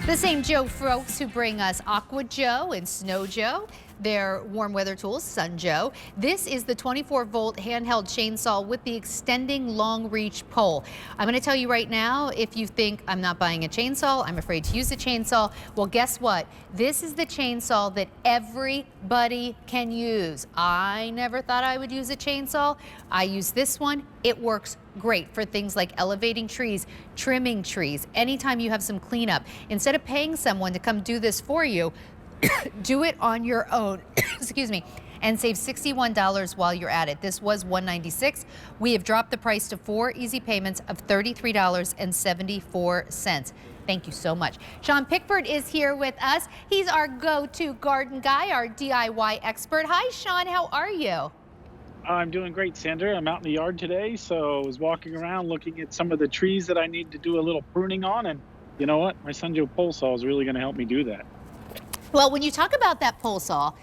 The same Joe folks who bring us Aqua Joe and Snow Joe, their warm weather tools, Sun Joe. This is the 24-volt handheld chainsaw with the extending long reach pole. I'm going to tell you right now, if you think I'm not buying a chainsaw, I'm afraid to use a chainsaw, well, guess what? This is the chainsaw that everybody can use. I never thought I would use a chainsaw. I use this one. It works great for things like elevating trees, trimming trees, anytime you have some cleanup. Instead of paying someone to come do this for you, do it on your own, excuse me, and save $61 while you're at it. This was $196. We have dropped the price to 4 easy payments of $33.74. Thank you so much. Sean Pickford is here with us. He's our go-to garden guy, our DIY expert. Hi, Sean, how are you? I'm doing great, Sandra. I'm out in the yard today, so I was walking around looking at some of the trees that I need to do a little pruning on, and you know what? My Sun Joe pole saw is really going to help me do that. Well, when you talk about that pole saw,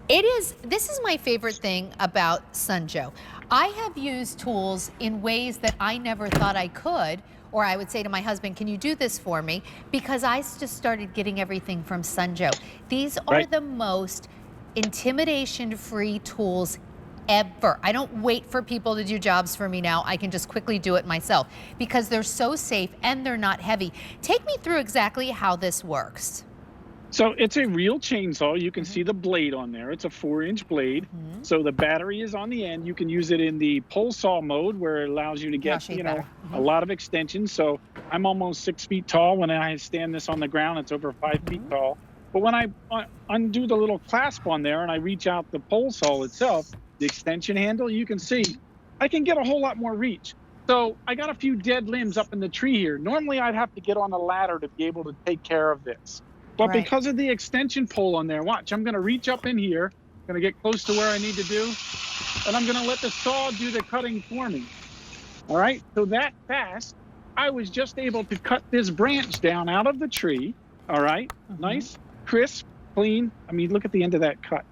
this is my favorite thing about Sun Joe. I have used tools in ways that I never thought I could, or I would say to my husband, can you do this for me? Because I just started getting everything from Sun Joe. These are the most intimidation-free tools ever. I don't wait for people to do jobs for me now. I can just quickly do it myself because they're so safe and they're not heavy. Take me through exactly how this works. So it's a real chainsaw. You can see the blade on there. It's a 4-inch blade. So the battery is on the end. You can use it in the pole saw mode where it allows you to get, a lot of extensions. So I'm almost 6 feet tall. When I stand this on the ground, it's over 5 feet tall. But when I undo the little clasp on there and I reach out the pole saw itself, the extension handle, you can see I can get a whole lot more reach. So I got a few dead limbs up in the tree here. Normally I'd have to get on a ladder to be able to take care of this. But because of the extension pole on there, watch, I'm gonna reach up in here, gonna get close to where I need to do, and I'm gonna let the saw do the cutting for me. All right, so that fast, I was just able to cut this branch down out of the tree. All right, nice, crisp, clean. I mean, look at the end of that cut.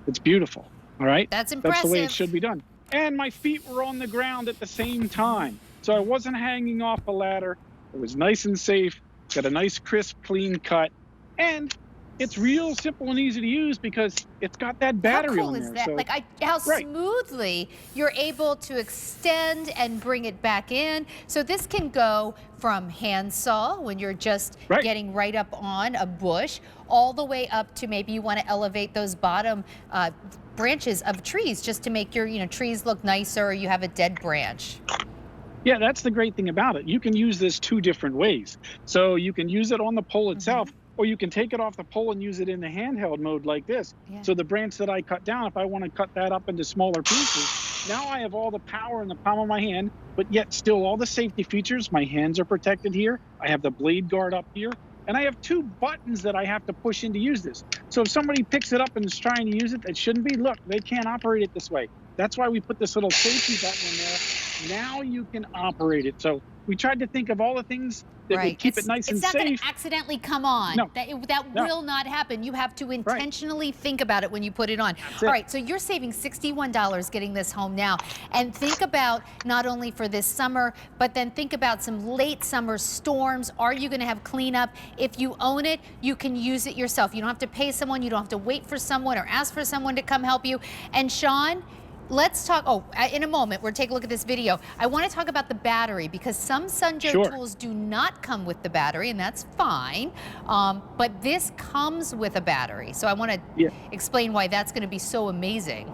It's beautiful. All right, that's impressive. That's the way it should be done. And my feet were on the ground at the same time. So I wasn't hanging off a ladder. It was nice and safe, got a nice, crisp, clean cut. And it's real simple and easy to use because it's got that battery on there. How cool is that? So, like how smoothly you're able to extend and bring it back in. So this can go from handsaw when you're just getting right up on a bush, all the way up to maybe you want to elevate those bottom branches of trees just to make your trees look nicer, or you have a dead branch. Yeah, that's the great thing about it. You can use this 2 different ways. So you can use it on the pole itself, or you can take it off the pole and use it in the handheld mode like this. So the branch that I cut down, if I want to cut that up into smaller pieces, now I have all the power in the palm of my hand, but yet still all the safety features. My hands are protected here. I have the blade guard up here, and I have 2 buttons that I have to push in to use this. So if somebody picks it up and is trying to use it, that shouldn't be, look, they can't operate it this way. That's why we put this little safety button in there. Now you can operate it. So we tried to think of all the things that would keep it nice and safe. It's not going to accidentally come on. No. That will not happen. You have to intentionally think about it when you put it on. All right, so you're saving $61 getting this home now. And think about not only for this summer, but then think about some late summer storms. Are you going to have cleanup? If you own it, you can use it yourself. You don't have to pay someone. You don't have to wait for someone or ask for someone to come help you. And Sean, let's talk, in a moment, we'll take a look at this video. I want to talk about the battery because some Sun Joe tools do not come with the battery, and that's fine. But this comes with a battery. So I want to explain why that's going to be so amazing.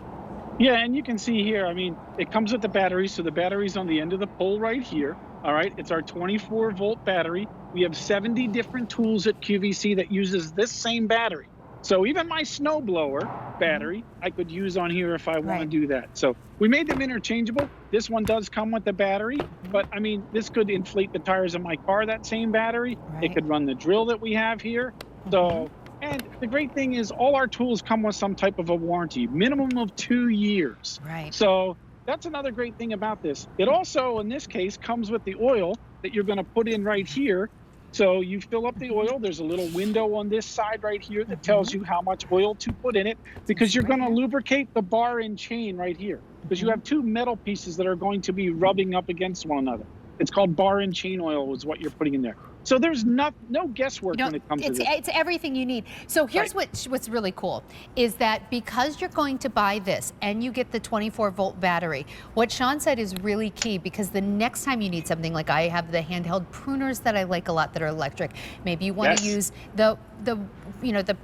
Yeah, and you can see here, I mean, it comes with the battery. So the battery's on the end of the pole right here. All right, it's our 24-volt battery. We have 70 different tools at QVC that uses this same battery. So even my snowblower battery, I could use on here if I want to do that. So we made them interchangeable. This one does come with the battery, but I mean, this could inflate the tires of my car, that same battery. It could run the drill that we have here. So, and the great thing is all our tools come with some type of a warranty, minimum of 2 years. So that's another great thing about this. It also, in this case, comes with the oil that you're going to put in right here. So you fill up the oil. There's a little window on this side right here that tells you how much oil to put in it, because you're going to lubricate the bar and chain right here, because you have 2 metal pieces that are going to be rubbing up against one another. It's called bar and chain oil is what you're putting in there. So there's no guesswork when it comes to this. It's everything you need. So here's what's really cool is that because you're going to buy this and you get the 24-volt battery, what Sean said is really key, because the next time you need something, like I have the handheld pruners that I like a lot that are electric. Maybe you want to use the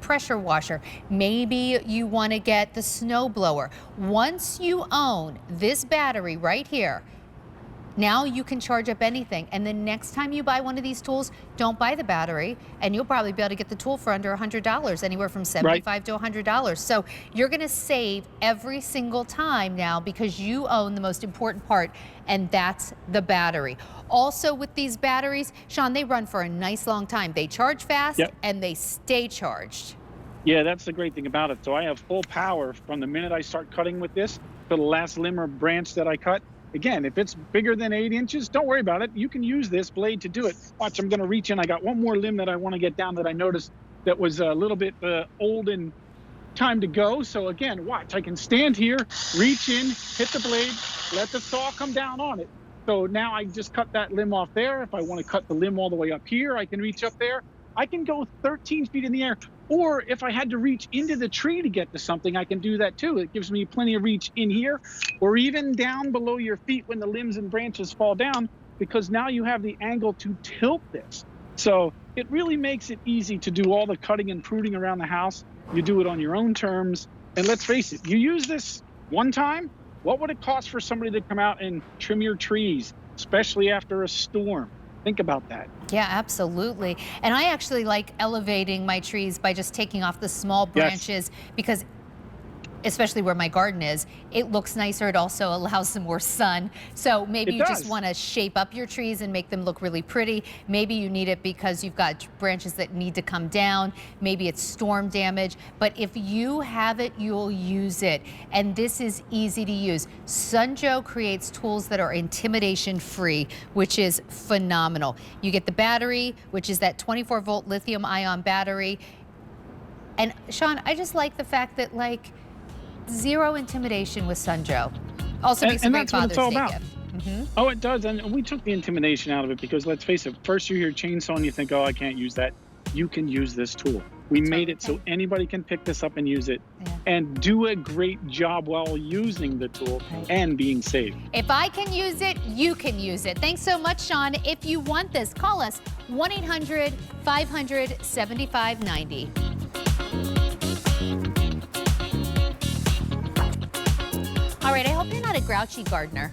pressure washer. Maybe you want to get the snow blower. Once you own this battery right here, now you can charge up anything. And the next time you buy one of these tools, don't buy the battery, and you'll probably be able to get the tool for under $100, anywhere from $75 to $100. So you're going to save every single time now because you own the most important part, and that's the battery. Also with these batteries, Sean, they run for a nice long time. They charge fast and they stay charged. Yeah, that's the great thing about it. So I have full power from the minute I start cutting with this to the last limb or branch that I cut. Again, if it's bigger than 8 inches, don't worry about it. You can use this blade to do it. Watch, I'm going to reach in. I got one more limb that I want to get down that I noticed that was a little bit old and time to go. So again, watch, I can stand here, reach in, hit the blade, let the saw come down on it. So now I just cut that limb off there. If I want to cut the limb all the way up here, I can reach up there. I can go 13 feet in the air. Or if I had to reach into the tree to get to something, I can do that too. It gives me plenty of reach in here, or even down below your feet when the limbs and branches fall down, because now you have the angle to tilt this. So it really makes it easy to do all the cutting and pruning around the house. You do it on your own terms. And let's face it, you use this one time, what would it cost for somebody to come out and trim your trees, especially after a storm? Think about that. Yeah, absolutely. And I actually like elevating my trees by just taking off the small branches, because especially where my garden is, it looks nicer. It also allows some more sun. So maybe you just want to shape up your trees and make them look really pretty. Maybe you need it because you've got branches that need to come down. Maybe it's storm damage. But if you have it, you'll use it. And this is easy to use. Sun Joe creates tools that are intimidation free, which is phenomenal. You get the battery, which is that 24-volt lithium-ion battery. And Sean, I just like the fact that, like, zero intimidation with Sun Joe. Also makes a great Father's Day gift. Oh, it does. And we took the intimidation out of it, because let's face it, first you hear chainsaw and you think, oh, I can't use that. You can use this tool. We made it so anybody can pick this up and use it and do a great job while using the tool and being safe. If I can use it, you can use it. Thanks so much, Sean. If you want this, call us 1-800-500-7590. All right, I hope you're not a grouchy gardener.